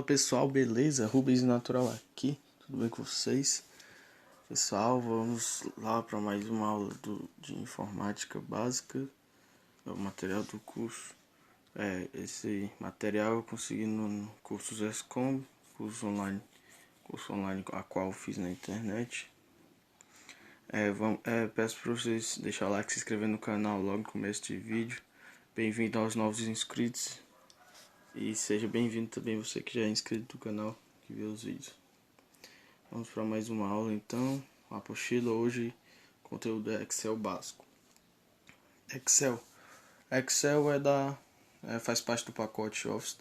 pessoal, beleza? Rubens Natural aqui, tudo bem com vocês? Pessoal, vamos lá para mais uma aula de informática básica, é o material do curso. Esse material eu consegui no curso ESCOM, curso online a qual eu fiz na internet. Peço para vocês deixar o like, se inscrever no canal logo no começo de vídeo. Bem-vindo aos novos inscritos. E seja bem-vindo também você que já é inscrito do canal, que vê os vídeos. Vamos para mais uma aula então. A apostila hoje, conteúdo é Excel básico. Excel faz parte do pacote Office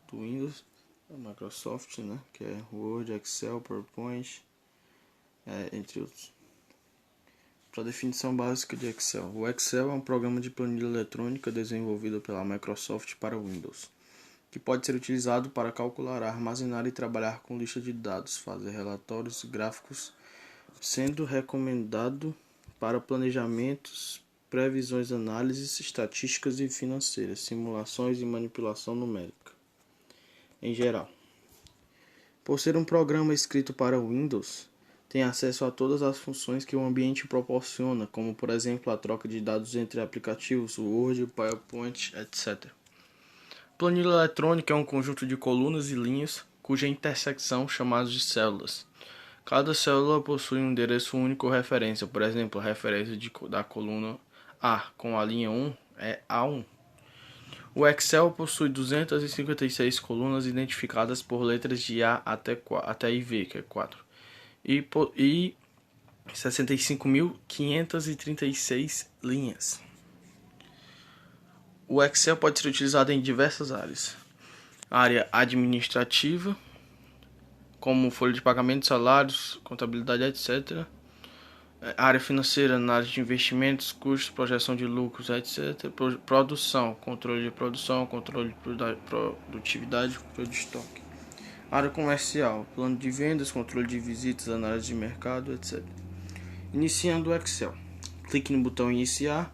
do Windows, da Microsoft, né? Que é Word, Excel, PowerPoint, entre outros. Para a definição básica de Excel. O Excel é um programa de planilha eletrônica desenvolvido pela Microsoft para Windows, que pode ser utilizado para calcular, armazenar e trabalhar com lista de dados, fazer relatórios gráficos, sendo recomendado para planejamentos, previsões, análises, estatísticas e financeiras, simulações e manipulação numérica. Em geral, por ser um programa escrito para Windows, tem acesso a todas as funções que o ambiente proporciona, como por exemplo a troca de dados entre aplicativos, Word, PowerPoint, etc. Planilha eletrônica é um conjunto de colunas e linhas cuja intersecção chamadas de células. Cada célula possui um endereço único ou referência. Por exemplo, a referência da coluna A com a linha 1 é A1. O Excel possui 256 colunas identificadas por letras de A até IV, que é 4, e 65.536 linhas. O Excel pode ser utilizado em diversas áreas. Área administrativa, como folha de pagamento, salários, contabilidade, etc. Área financeira, na área de investimentos, custos, projeção de lucros, etc. Produção, controle de produção, controle de produtividade, controle de estoque. Área comercial, plano de vendas, controle de visitas, análise de mercado, etc. Iniciando o Excel. Clique no botão iniciar,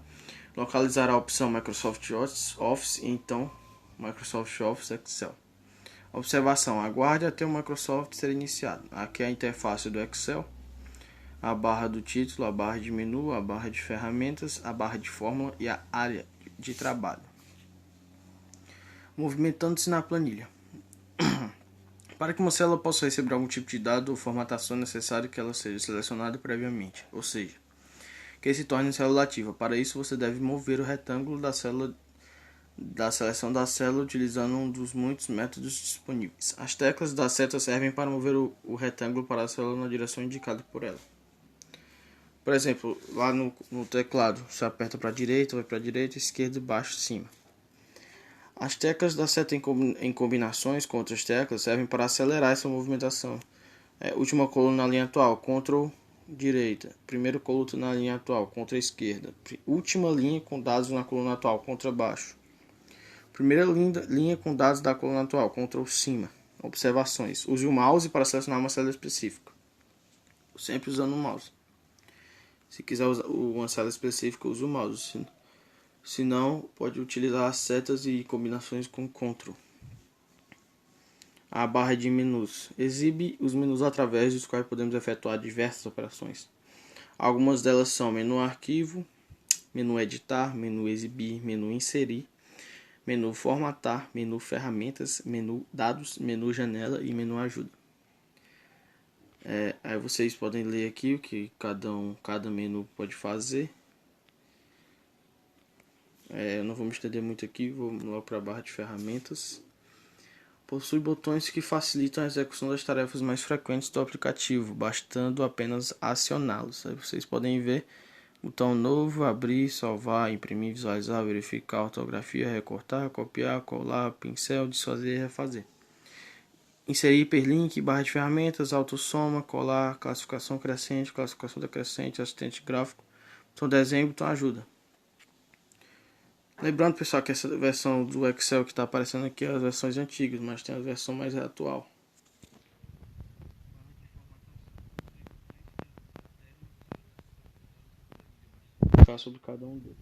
localizar a opção Microsoft Office e então Microsoft Office Excel. Observação: aguarde até o Microsoft ser iniciado. Aqui é a interface do Excel, a barra do título, a barra de menu, a barra de ferramentas, a barra de fórmula e a área de trabalho. Movimentando-se na planilha. Para que uma célula possa receber algum tipo de dado ou formatação, é necessário que ela seja selecionada previamente, ou seja, que se torne célula ativa. Para isso, você deve mover o retângulo da seleção da célula utilizando um dos muitos métodos disponíveis. As teclas da seta servem para mover o retângulo para a célula na direção indicada por ela. Por exemplo, lá no teclado, você aperta para a direita, vai para a direita, esquerda, baixo, cima. As teclas da seta em combinações com outras teclas servem para acelerar essa movimentação. Última coluna na linha atual, Ctrl direita. Primeira coluna na linha atual, Ctrl esquerda. Última linha com dados na coluna atual, Ctrl baixo. Primeira linha com dados da coluna atual, Ctrl cima. Observações: use o mouse para selecionar uma célula específica. Sempre usando o mouse. Se quiser usar uma célula específica, use o mouse. Se não, pode utilizar as setas e combinações com Ctrl. A barra de menus exibe os menus através dos quais podemos efetuar diversas operações. Algumas delas são menu arquivo, menu editar, menu exibir, menu inserir, menu formatar, menu ferramentas, menu dados, menu janela e menu ajuda. Aí vocês podem ler aqui o que cada menu pode fazer. Eu não vou me estender muito aqui, vou logo para a barra de ferramentas. Possui botões que facilitam a execução das tarefas mais frequentes do aplicativo, bastando apenas acioná-los. Aí vocês podem ver: botão novo, abrir, salvar, imprimir, visualizar, verificar, ortografia, recortar, copiar, colar, pincel, desfazer e refazer. Inserir hiperlink, barra de ferramentas, autossoma, colar, classificação crescente, classificação decrescente, assistente gráfico, botão desenho, botão ajuda. Lembrando, pessoal, que essa versão do Excel que está aparecendo aqui é as versões antigas, mas tem a versão mais atual. Vou falar sobre cada um deles.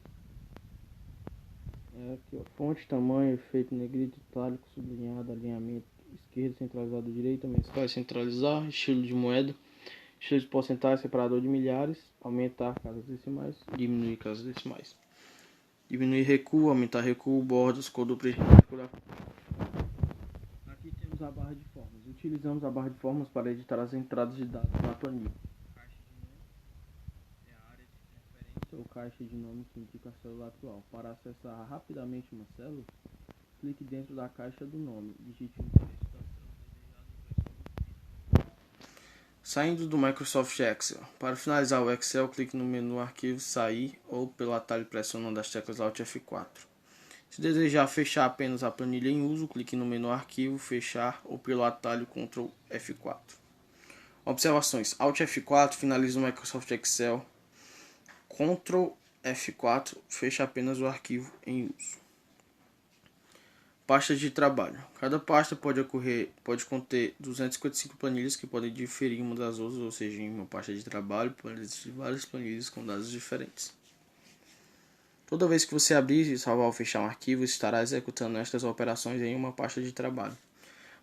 Aqui, ó, fonte, tamanho, efeito negrito, itálico, sublinhado, alinhamento, esquerda, centralizado direita, mesclar, centralizar, estilo de moeda, estilo de porcentagem, separador de milhares, aumentar casas decimais, diminuir casas decimais. Diminuir recuo, aumentar recuo, bordas, cor do preenchimento. Aqui temos a barra de formas. Utilizamos a barra de formas para editar as entradas de dados na planilha. Caixa de nome é a área de referência ou caixa de nome que indica a célula atual. Para acessar rapidamente uma célula, clique dentro da caixa do nome, digite o endereço da célula desejada e pressione. Saindo do Microsoft Excel. Para finalizar o Excel, clique no menu Arquivo, Sair ou pelo atalho pressionando as teclas Alt F4. Se desejar fechar apenas a planilha em uso, clique no menu Arquivo, Fechar ou pelo atalho Ctrl F4. Observações: Alt F4 finaliza o Microsoft Excel. Ctrl F4 fecha apenas o arquivo em uso. Pastas de trabalho. Cada pasta pode conter 255 planilhas que podem diferir uma das outras, ou seja, em uma pasta de trabalho pode existir várias planilhas com dados diferentes. Toda vez que você abrir, salvar ou fechar um arquivo, estará executando estas operações em uma pasta de trabalho.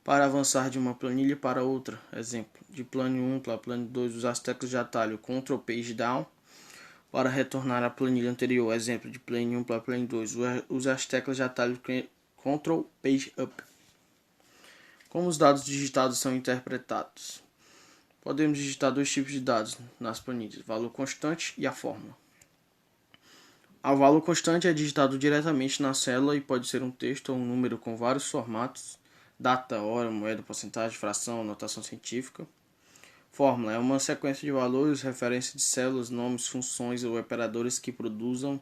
Para avançar de uma planilha para outra, exemplo, de plano 1 para plano 2, usar as teclas de atalho Ctrl Page Down. Para retornar à planilha anterior, exemplo, de plano 1 para plano 2, use as teclas de atalho Ctrl Page Up. Como os dados digitados são interpretados? Podemos digitar dois tipos de dados nas planilhas, valor constante e a fórmula. O valor constante é digitado diretamente na célula e pode ser um texto ou um número com vários formatos, data, hora, moeda, porcentagem, fração, notação científica. Fórmula é uma sequência de valores, referência de células, nomes, funções ou operadores que produzam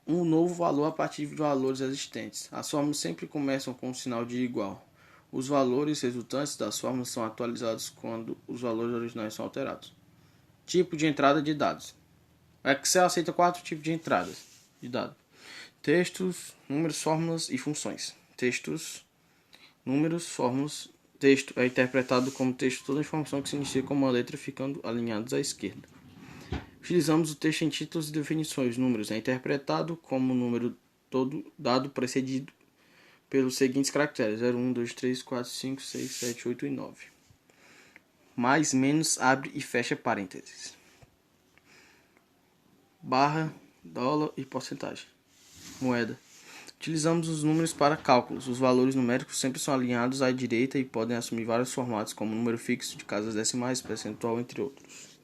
um novo valor a partir de valores existentes. As fórmulas sempre começam com um sinal de igual. Os valores resultantes das fórmulas são atualizados quando os valores originais são alterados. Tipo de entrada de dados. O Excel aceita 4 tipos de entradas de dados: textos, números, fórmulas e funções. Textos, números, fórmulas. Texto é interpretado como texto toda informação que se inicia com uma letra ficando alinhados à esquerda. Utilizamos o texto em títulos e definições. Números é interpretado como número todo dado precedido pelos seguintes caracteres: 0, 1, 2, 3, 4, 5, 6, 7, 8 e 9. Mais, menos, abre e fecha parênteses. Barra, dólar e porcentagem. Moeda. Utilizamos os números para cálculos. Os valores numéricos sempre são alinhados à direita e podem assumir vários formatos, como número fixo de casas decimais, percentual, entre outros.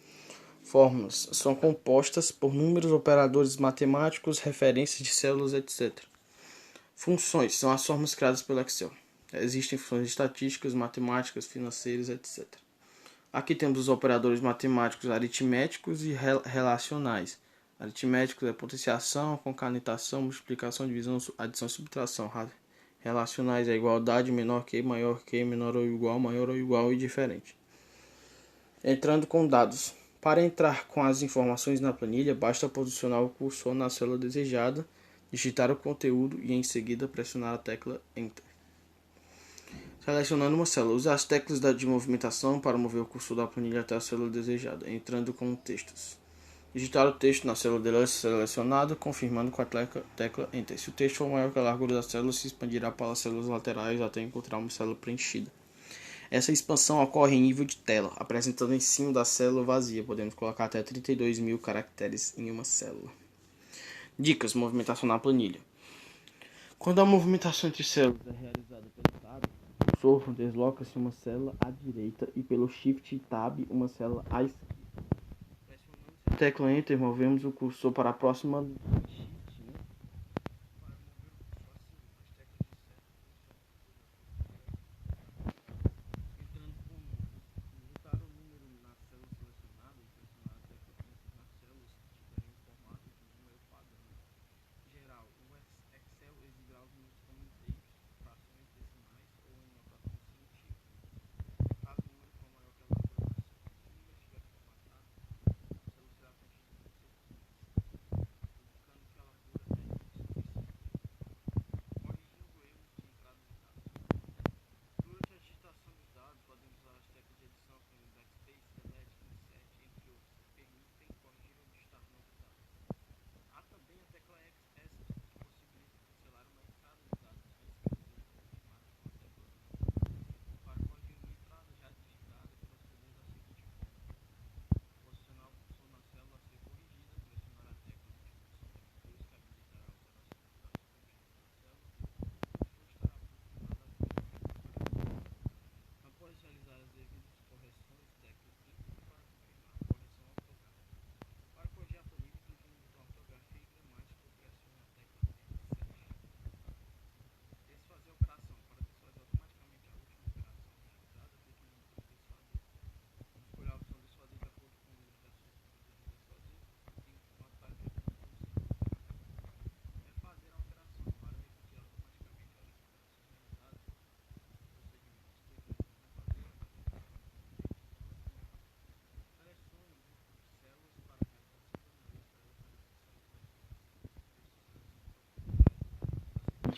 Fórmulas são compostas por números, operadores matemáticos, referências de células, etc. Funções são as fórmulas criadas pelo Excel. Existem funções estatísticas, matemáticas, financeiras, etc. Aqui temos os operadores matemáticos aritméticos e relacionais. Aritméticos é potenciação, concatenação, multiplicação, divisão, adição e subtração. Relacionais é igualdade, menor que, menor ou igual e diferente. Entrando com dados. Para entrar com as informações na planilha, basta posicionar o cursor na célula desejada, digitar o conteúdo e em seguida pressionar a tecla Enter. Selecionando uma célula, use as teclas de movimentação para mover o cursor da planilha até a célula desejada, entrando com textos. Digitar o texto na célula selecionada, confirmando com a tecla Enter. Se o texto for maior que a largura da célula, se expandirá para as células laterais até encontrar uma célula preenchida. Essa expansão ocorre em nível de tela, apresentando em cima da célula vazia. Podemos colocar até 32.000 caracteres em uma célula. Dicas: movimentação na planilha. Quando a movimentação entre células é realizada pelo Tab, o cursor desloca-se uma célula à direita e pelo Shift Tab uma célula à esquerda. Pressionando a tecla Enter, movemos o cursor para a próxima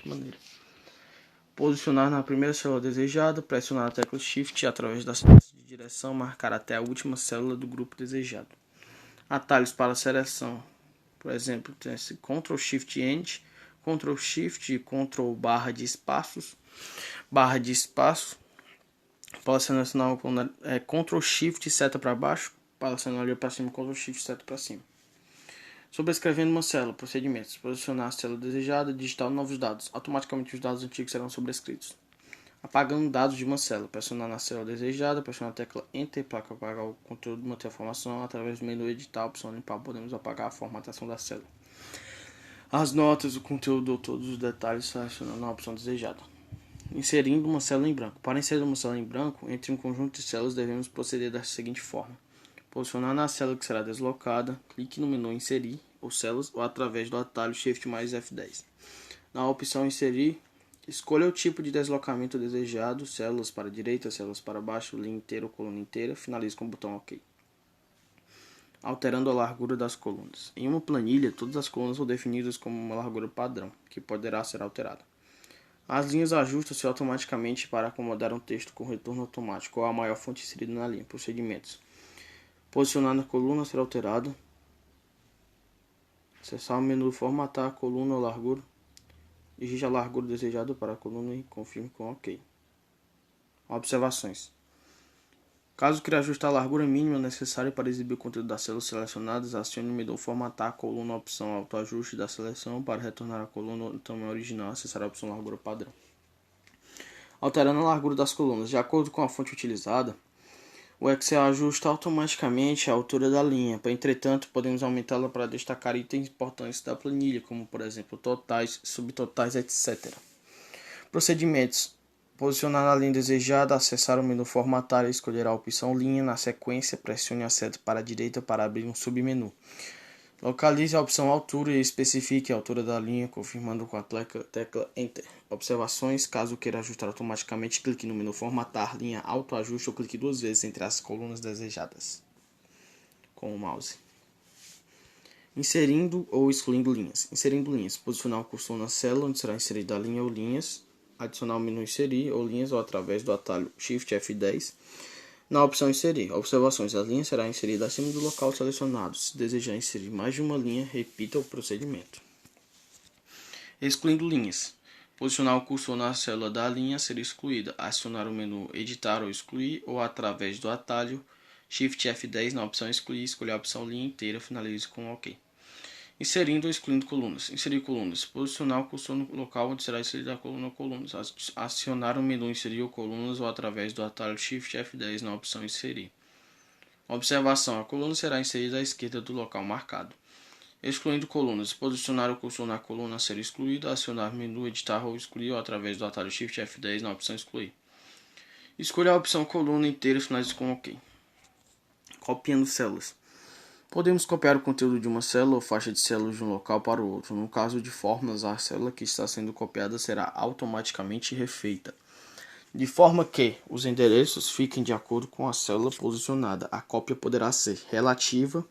seguinte maneira: posicionar na primeira célula desejada, pressionar a tecla Shift e através da sequência de direção marcar até a última célula do grupo desejado. Atalhos para seleção, por exemplo, tem esse Ctrl Shift End, Ctrl Shift e Ctrl barra de espaço, para selecionar Ctrl Shift seta para baixo, para selecionar para cima, Ctrl Shift seta para cima. Sobrescrevendo uma célula, procedimentos: posicionar a célula desejada, digitar novos dados, automaticamente os dados antigos serão sobrescritos. Apagando dados de uma célula, pressionar na célula desejada, pressionar a tecla Enter para apagar o conteúdo e manter a informação. Através do menu editar, opção limpar, podemos apagar a formatação da célula. As notas, o conteúdo ou todos os detalhes selecionando na opção desejada. Inserindo uma célula em branco. Para inserir uma célula em branco, entre um conjunto de células devemos proceder da seguinte forma: posicionar na célula que será deslocada, clique no menu Inserir ou células ou através do atalho Shift mais F10. Na opção Inserir, escolha o tipo de deslocamento desejado, células para a direita, células para baixo, linha inteira ou coluna inteira, finalize com o botão OK. Alterando a largura das colunas. Em uma planilha, todas as colunas são definidas como uma largura padrão, que poderá ser alterada. As linhas ajustam-se automaticamente para acomodar um texto com retorno automático ou a maior fonte inserida na linha. Procedimentos: posicionar na coluna será alterado. Acessar o menu Formatar a coluna ou largura. Digite a largura desejada para a coluna e confirme com OK. Observações: caso queira ajustar a largura mínima necessária para exibir o conteúdo das células selecionadas, acione o menu Formatar a coluna, opção Autoajuste da seleção. Para retornar a coluna no tamanho original, acessar a opção Largura padrão. Alterando a largura das colunas. De acordo com a fonte utilizada, o Excel ajusta automaticamente a altura da linha. Entretanto, podemos aumentá-la para destacar itens importantes da planilha, como por exemplo totais, subtotais, etc. Procedimentos: posicionar na linha desejada, acessar o menu Formatar e escolher a opção Linha. Na sequência, pressione a seta para a direita para abrir um submenu. Localize a opção Altura e especifique a altura da linha, confirmando com a tecla Enter. Observações: caso queira ajustar automaticamente, clique no menu Formatar, linha Autoajuste ou clique 2 vezes entre as colunas desejadas com o mouse. Inserindo ou excluindo linhas. Inserindo linhas: posicionar o cursor na célula onde será inserida a linha ou linhas, adicionar o menu Inserir ou linhas ou através do atalho Shift F10. Na opção Inserir. Observações: a linha será inserida acima do local selecionado. Se desejar inserir mais de uma linha, repita o procedimento. Excluindo linhas: posicionar o cursor na célula da linha a ser excluída, acionar o menu Editar ou Excluir ou através do atalho Shift F10 na opção Excluir, escolher a opção Linha inteira, finalize com OK. Inserindo ou excluindo colunas. Inserir colunas: posicionar o cursor no local onde será inserida a coluna ou colunas, acionar o menu Inserir ou colunas ou através do atalho Shift F10 na opção Inserir. Observação: a coluna será inserida à esquerda do local marcado. Excluindo colunas: posicionar o cursor na coluna a ser excluída, acionar o menu Editar ou Excluir ou através do atalho Shift F10 na opção Excluir. Escolha a opção Coluna inteira e finalize com OK. Copiando células: podemos copiar o conteúdo de uma célula ou faixa de células de um local para o outro. No caso de fórmulas, a célula que está sendo copiada será automaticamente refeita, de forma que os endereços fiquem de acordo com a célula posicionada. A cópia poderá ser relativa.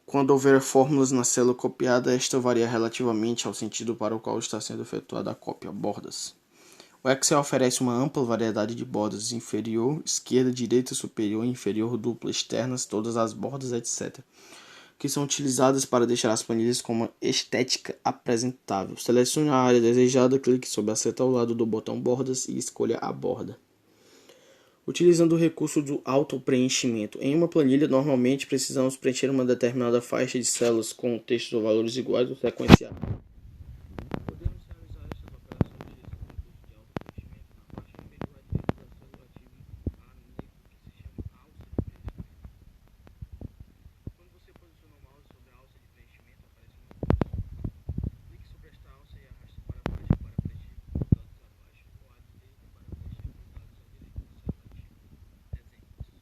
Quando houver fórmulas na célula copiada, esta varia relativamente ao sentido para o qual está sendo efetuada a cópia. Bordas: o Excel oferece uma ampla variedade de bordas: inferior, esquerda, direita, superior, inferior, dupla, externas, todas as bordas, etc., que são utilizadas para deixar as planilhas com uma estética apresentável. Selecione a área desejada, clique sobre a seta ao lado do botão Bordas e escolha a borda. Utilizando o recurso do auto-preenchimento. Em uma planilha, normalmente precisamos preencher uma determinada faixa de células com textos ou valores iguais ou sequenciados. Podemos realizar essas operações utilizando o recurso de auto-preenchimento. Na parte inferior à direita da célula, ative a que se chama alça de preenchimento. Quando você posiciona o mouse sobre a alça de preenchimento, aparece uma luz. Clique sobre esta alça e arraste para baixo para preencher com os dados abaixo, ou à direita para preencher com os dados à direita da célula ativa. Exemplos: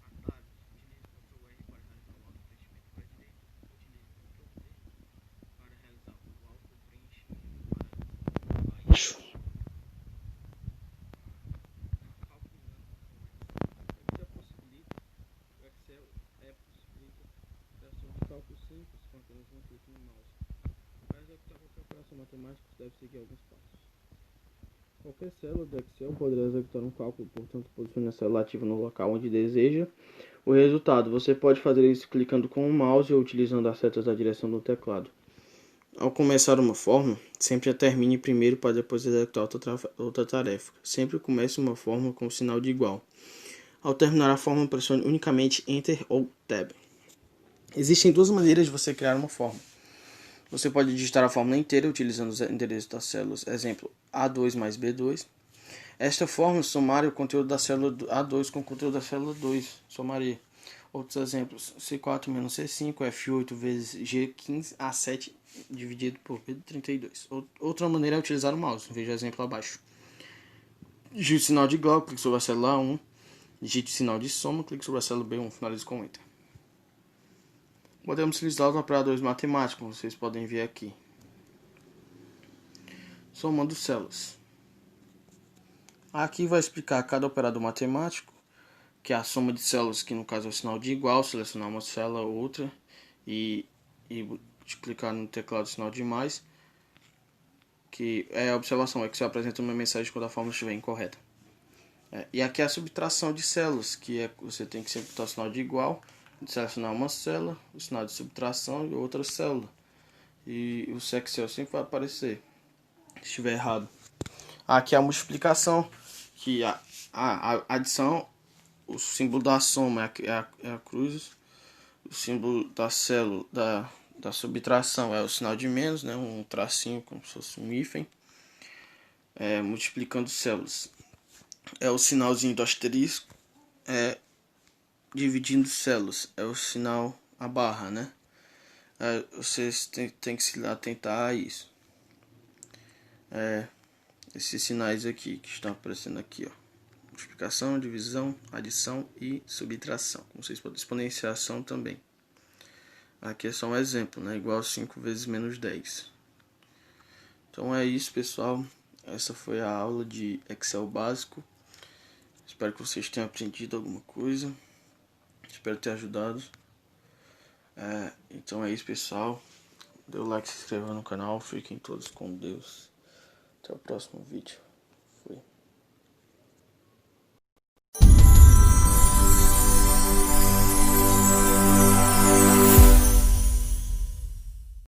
atalhos: utilize Ctrl R para realizar o auto-preenchimento para a direita, utilize Ctrl D para realizar o auto-preenchimento para baixo. Calculando com Excel. A vida possibilita, o Excel possibilita operações de cálculo simples com apenas um clique no mouse. executar qualquer operação matemática, você deve seguir alguns passos. Qualquer célula do Excel poderá executar um cálculo, portanto, posicione a célula ativa no local onde deseja o resultado. Você pode fazer isso clicando com o mouse ou utilizando as setas da direção do teclado. Ao começar uma fórmula, sempre a termine primeiro para depois executar outra tarefa. Sempre comece uma fórmula com o sinal de igual. Ao terminar a fórmula, pressione unicamente Enter ou Tab. Existem duas maneiras de você criar uma fórmula. Você pode digitar a fórmula inteira utilizando os endereços das células, exemplo, A2 mais B2. Esta fórmula somaria o conteúdo da célula A2 com o conteúdo da célula 2, somaria. Outros exemplos, C4 menos C5, F8 vezes G15, A7 dividido por B32. Outra maneira é utilizar o mouse, veja o exemplo abaixo. Digite o sinal de igual, clique sobre a célula A1, digite o sinal de soma, clique sobre a célula B1, finalize com Enter. Podemos utilizar os operadores matemáticos, como vocês podem ver aqui. Somando células. Aqui vai explicar cada operador matemático, que é a soma de células, que no caso é o sinal de igual, selecionar uma célula ou outra e clicar no teclado sinal de mais, que é a observação, é que se apresenta uma mensagem quando a fórmula estiver incorreta. E aqui é a subtração de células, que é você tem que sempre botar o sinal de igual, selecionar uma célula, o sinal de subtração e outra célula. E o Excel sempre vai aparecer, se estiver errado. Aqui é a multiplicação, que a adição, o símbolo da soma é a cruz, o símbolo da célula, da subtração é o sinal de menos, né, um tracinho como se fosse um hífen, multiplicando células. É o sinalzinho do asterisco, dividindo células, é o sinal, a barra, né? Vocês tem que se atentar a isso. Esses sinais aqui que estão aparecendo aqui, ó. Multiplicação, divisão, adição e subtração. Como vocês podem, exponenciação também. Aqui é só um exemplo, né? Igual a 5 vezes menos 10. Então é isso, pessoal. Essa foi a aula de Excel básico. Espero que vocês tenham aprendido alguma coisa. Espero ter ajudado. Então é isso, pessoal. Dê o like, se inscreva no canal. Fiquem todos com Deus. Até o próximo vídeo. Fui.